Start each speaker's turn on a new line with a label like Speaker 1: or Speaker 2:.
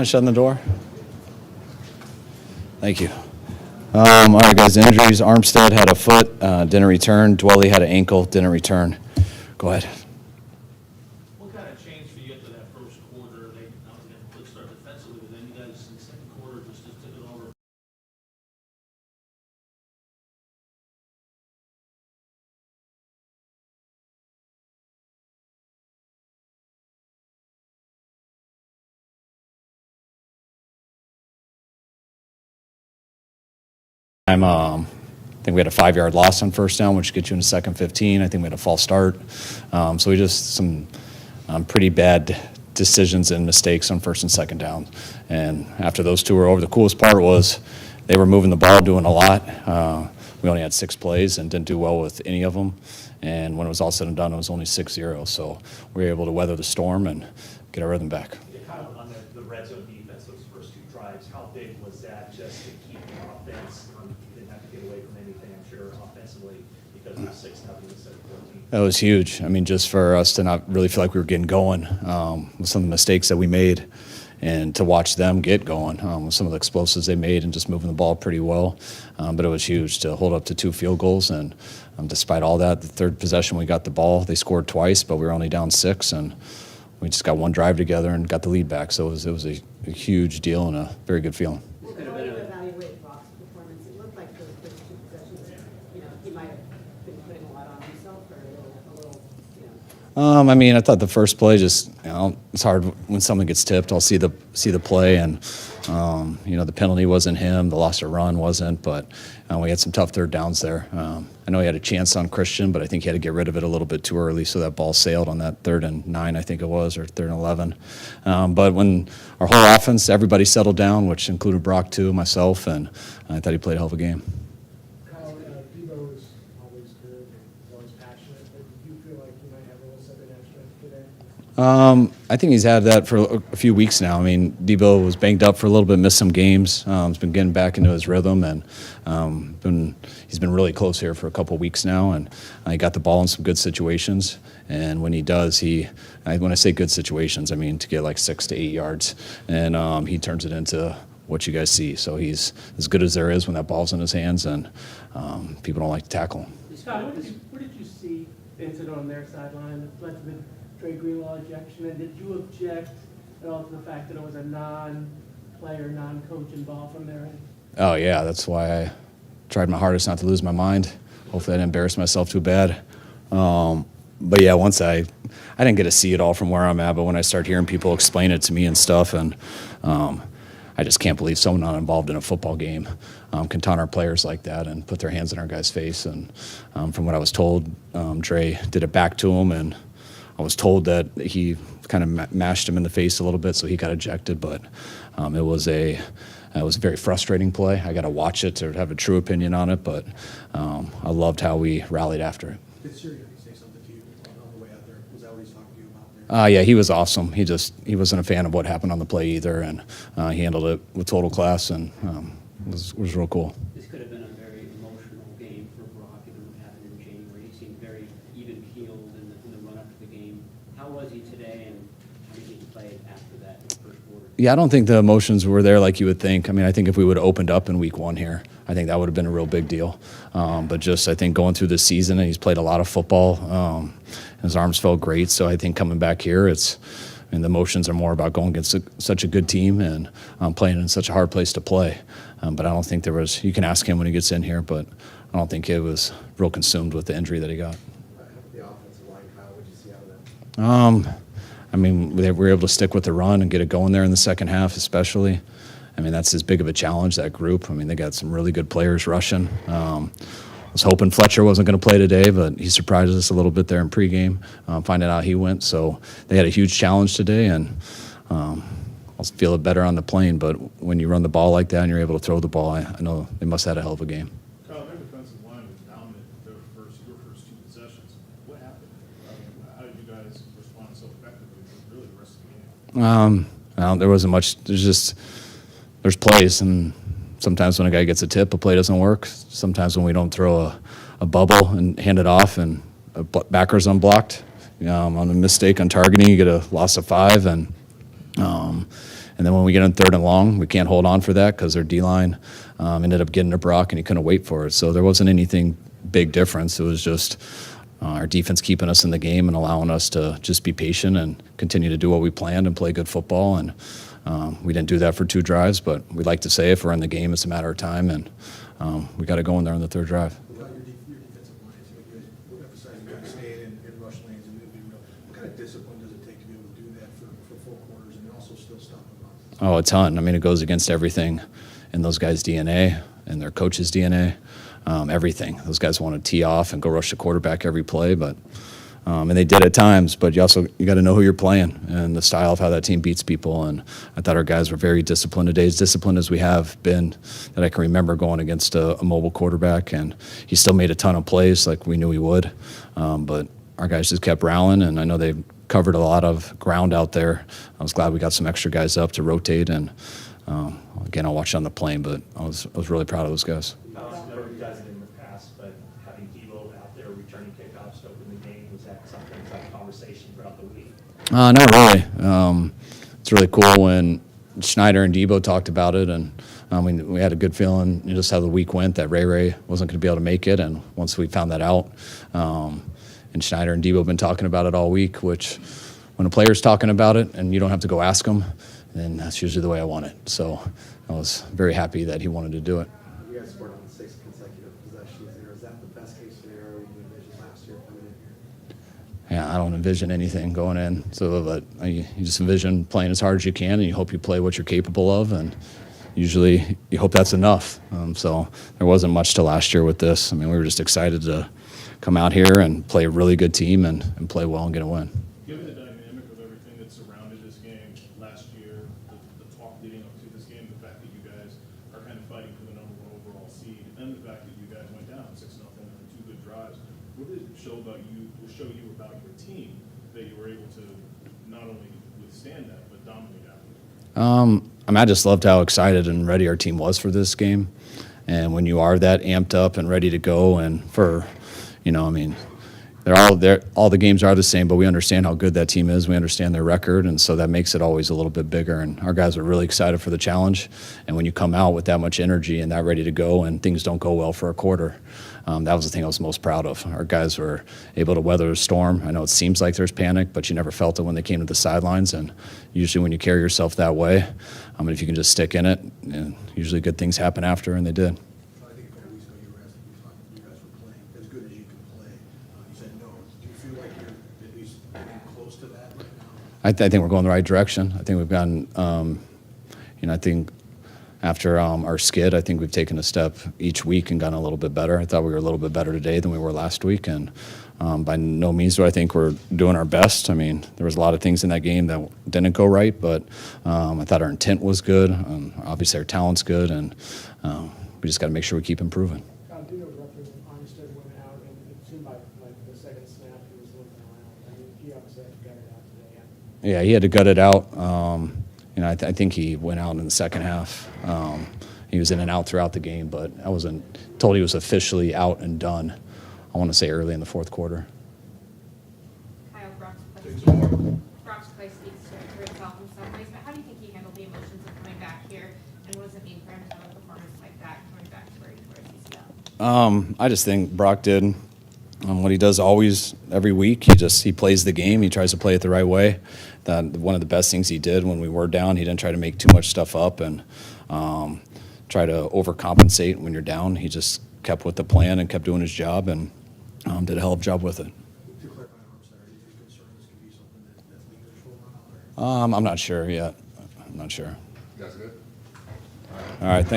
Speaker 1: Shutting the door. Thank you. All right, guys, injuries. Armstead had a foot, didn't return. Dwelly had an ankle, didn't return. Go ahead.
Speaker 2: What kind of changed for you after that first quarter? They obviously had a quick start defensively, but then you guys in the second quarter just took it over.
Speaker 1: I think we had a 5-yard loss on first down, which gets you in the second 15. I think we had a false start. So we just some pretty bad decisions and mistakes on first and second down. And after those two were over, the coolest part was they were moving the ball, doing a lot. We only had 6 plays and didn't do well with any of them. And when it was all said and done, it was only 6-0. So we were able to weather the storm and get our rhythm back.
Speaker 3: On the red zone defense, those first 2 drives, how big was that just to keep the offense? You didn't have to get away from anything, I'm sure, offensively, because it was 6-0 instead of 14.
Speaker 1: That was huge. I mean, just for us to not really feel like we were getting going with some of the mistakes that we made, and to watch them get going with some of the explosives they made and just moving the ball pretty well. But it was huge to hold up to 2 field goals. And despite all that, the third possession we got the ball. They scored twice, but we were only down 6, and we just got one drive together and got the lead back. So it was a huge deal and a very good feeling.
Speaker 4: How do you evaluate Brock's performance? It looked like those first 2 possessions, he might have been putting a lot on himself or a little.
Speaker 1: I mean, I thought the first play just, it's hard when someone gets tipped. I'll see the play, and the penalty wasn't him, the loss of run wasn't, but we had some tough third downs there. I know he had a chance on Christian, but I think he had to get rid of it a little bit too early, so that ball sailed on that 3rd and 9, I think it was, or 3rd and 11. But when our whole offense, everybody settled down, which included Brock too, myself, and I thought he played a hell of a game.
Speaker 5: Deebo is always good and always passionate, but do you feel like you might have a little something extra today?
Speaker 1: I think he's had that for a few weeks now. I mean, Deebo was banged up for a little bit, missed some games. He's been getting back into his rhythm, and he's been really close here for a couple weeks now, and he got the ball in some good situations. And when he does, when I say good situations, I mean to get like 6 to 8 yards, and he turns it into what you guys see. So he's as good as there is when that ball's in his hands, and people don't like to tackle him.
Speaker 5: Scott, what did you see Vincent on their sideline that led to the Trey Greenlaw ejection, and did you object at all to the fact that it was a non-player, non-coach involved from their end?
Speaker 1: Oh yeah, that's why I tried my hardest not to lose my mind. Hopefully I didn't embarrass myself too bad. But yeah, once I didn't get to see it all from where I'm at, but when I start hearing people explain it to me and stuff, and I just can't believe someone not involved in a football game can taunt our players like that and put their hands in our guy's face. And from what I was told, Dre did it back to him, and I was told that he kind of mashed him in the face a little bit, so he got ejected. But it was a very frustrating play. I got to watch it to have a true opinion on it, but I loved how we rallied after it.
Speaker 6: Did Sirianni say something to you on the way out there? Was that what he's talking to you about there?
Speaker 1: Yeah, he was awesome. He wasn't a fan of what happened on the play either, and he handled it with total class, and was real cool.
Speaker 7: This could have been a very emotional game for Brock, given what happened in January. He seemed very even-keeled in the run-up to the game. How was he today, and how did he play after that in the first quarter?
Speaker 1: Yeah, I don't think the emotions were there like you would think. I mean, I think if we would have opened up in week 1 here, I think that would have been a real big deal. But just I think going through this season, and he's played a lot of football. His arms felt great, so I think coming back here, the emotions are more about going against such a good team and playing in such a hard place to play. But I don't think there was, you can ask him when he gets in here, but I don't think it was real consumed with the injury that he got.
Speaker 6: The offensive line, Kyle, what did you see out of that?
Speaker 1: I mean, they were able to stick with the run and get it going there in the second half, especially. I mean, that's as big of a challenge, that group. I mean, they got some really good players rushing. I was hoping Fletcher wasn't going to play today, but he surprised us a little bit there in pregame, finding out he went. So they had a huge challenge today, and I'll feel it better on the plane. But when you run the ball like that and you're able to throw the ball, I know they must have had a hell of a game.
Speaker 2: Kyle, their defensive line was dominant your first 2 possessions. What happened? How did you guys respond so effectively for really the rest of the game?
Speaker 1: Well, there wasn't much. There's plays, and sometimes when a guy gets a tip, a play doesn't work. Sometimes when we don't throw a bubble and hand it off and a backer's unblocked, on a mistake on targeting, you get a loss of 5, and And then when we get in 3rd and long, we can't hold on for that because their D-line ended up getting to Brock and he couldn't wait for it. So there wasn't anything big difference. It was just our defense keeping us in the game and allowing us to just be patient and continue to do what we planned and play good football. And we didn't do that for 2 drives, but we like to say if we're in the game, it's a matter of time, and we got to go in there on the 3rd drive.
Speaker 6: What about your defensive lines? You guys emphasize you guys staying in rush lanes and moving. What kind of discipline does it take to be able to do that for full quarters and also still stop the run?
Speaker 1: Oh, a ton. I mean, it goes against everything in those guys' DNA and their coach's DNA, everything. Those guys want to tee off and go rush the quarterback every play, but and they did at times, but you got to know who you're playing and the style of how that team beats people. And I thought our guys were very disciplined today, as disciplined as we have been that I can remember going against a mobile quarterback. And he still made a ton of plays like we knew he would, but our guys just kept rallying, and I know they covered a lot of ground out there. I was glad we got some extra guys up to rotate, and again, I'll watch it on the plane, but I was really proud of those guys.
Speaker 3: Never does it in the past, but having Deebo out there returning kickoffs to open the game, was that something, was that a conversation throughout the week?
Speaker 1: Not really. It's really cool when Schneider and Deebo talked about it, and we had a good feeling just how the week went that Ray wasn't going to be able to make it, and once we found that out, and Schneider and Deebo have been talking about it all week, which when a player's talking about it and you don't have to go ask them, then that's usually the way I want it. So I was very happy that he wanted to do it.
Speaker 6: You guys scored on 6 consecutive possessions there. Is that the best case scenario you envisioned last year coming in here?
Speaker 1: Yeah, I don't envision anything going in. So, but you just envision playing as hard as you can, and you hope you play what you're capable of, and usually you hope that's enough. So there wasn't much to last year with this. I mean, we were just excited to come out here and play a really good team and play well and get a win.
Speaker 2: Given the dynamic of everything that surrounded this game last year, the talk leading up to this game, the fact that you guys are kind of fighting for the #1 overall seed, and the fact that you guys went down 6-0 on 2 good drives, what did it show about you? Or show you about your team that you were able to not only withstand that but dominate after?
Speaker 1: I mean, I just loved how excited and ready our team was for this game, and when you are that amped up and ready to go, and for, I mean, all the games are the same, but we understand how good that team is. We understand their record, and so that makes it always a little bit bigger. And our guys are really excited for the challenge. And when you come out with that much energy and that ready to go, and things don't go well for a quarter, that was the thing I was most proud of. Our guys were able to weather the storm. I know it seems like there's panic, but you never felt it when they came to the sidelines. And usually when you carry yourself that way, if you can just stick in it, usually good things happen after, and they did.
Speaker 6: I think a couple weeks ago you were asked if you guys were playing as good as you can play. You said no. Do you feel like you're at least getting close to that right now?
Speaker 1: I think we're going the right direction. I think we've gotten, I think after our skid, I think we've taken a step each week and gotten a little bit better. I thought we were a little bit better today than we were last week, and by no means do I think we're doing our best. I mean, there was a lot of things in that game that didn't go right, but I thought our intent was good. Obviously, our talent's good, and we just got to make sure we keep improving.
Speaker 5: Do you know roughly when Armstead went out, and it seemed like the second snap he was looking around? I mean, he obviously had to gut it out today.
Speaker 1: Yeah, he had to gut it out. I think he went out in the second half. He was in and out throughout the game, but I wasn't told he was officially out and done. I want to say early in the fourth quarter.
Speaker 8: Kyle, Brock's play speaks to itself in some ways, but how do you think he handled the emotions of coming back here, and what does it mean for him to have a performance like that coming back to where he's at?
Speaker 1: I just think Brock did what he does always every week. He plays the game. He tries to play it the right way. That one of the best things he did when we were down. He didn't try to make too much stuff up and try to overcompensate when you're down. He just kept with the plan and kept doing his job and did a hell of a job with it.
Speaker 6: To clarify on Armstead, are you concerned this could be something that's lingers for a while?
Speaker 1: I'm not sure yet. I'm not sure.
Speaker 9: You guys good?
Speaker 1: All right. Thank